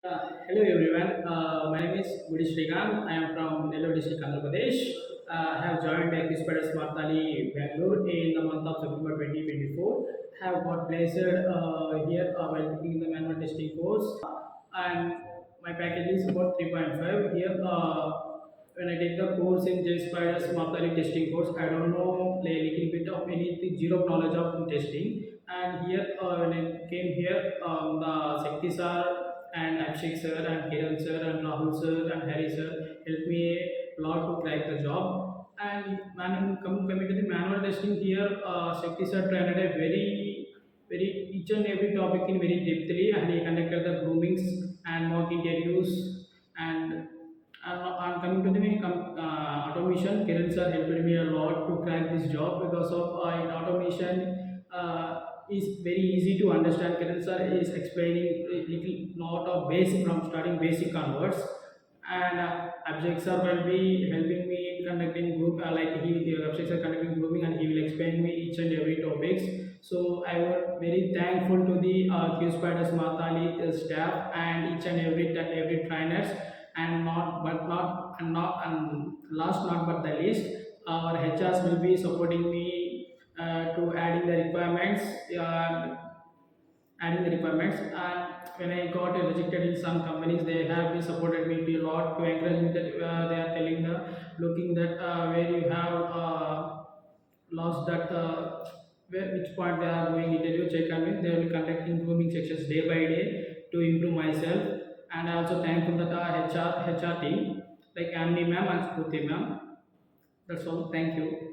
Hello everyone, my name is GUDI. I am from Nellore district, Andhra Pradesh. I have joined QSpiders Marathahalli, Bangalore in the month of September 2024. Have got placed here while taking the manual testing course, and my package is about 3.5. Here, when I take the course in QSpiders Marathahalli testing course, I don't know a little bit of anything, zero knowledge of testing. And here, when I came here, the Shakti sir and Abhishek sir and Kiran sir and Rahul sir and Harry sir helped me a lot to crack the job. And coming to the manual testing here, Shakti sir trained a very each and every topic in very depthly, and he conducted the groomings and mock interviews. And coming to the automation, Kiran sir helped me a lot to crack this job because of in automation. Is very easy to understand. Kiran sir is explaining a little lot of basic from starting basic onwards, and Abhishek sir will be helping me conducting group Abhishek sir conducting grooming, and he will explain me each and every topics. So I was very thankful to the QSpiders Marathahalli staff and each and every trainers, and last not but the least, our HRs will be supporting me to adding the requirements. And when I got rejected in some companies, they have been supported me a lot to encourage me that they are telling the looking that where you have lost that where which part they are doing interview check, and they will be conducting grooming sections day by day to improve myself. And I also thankful that HR team like Amni ma'am and Spurti ma'am. That's all. Thank you.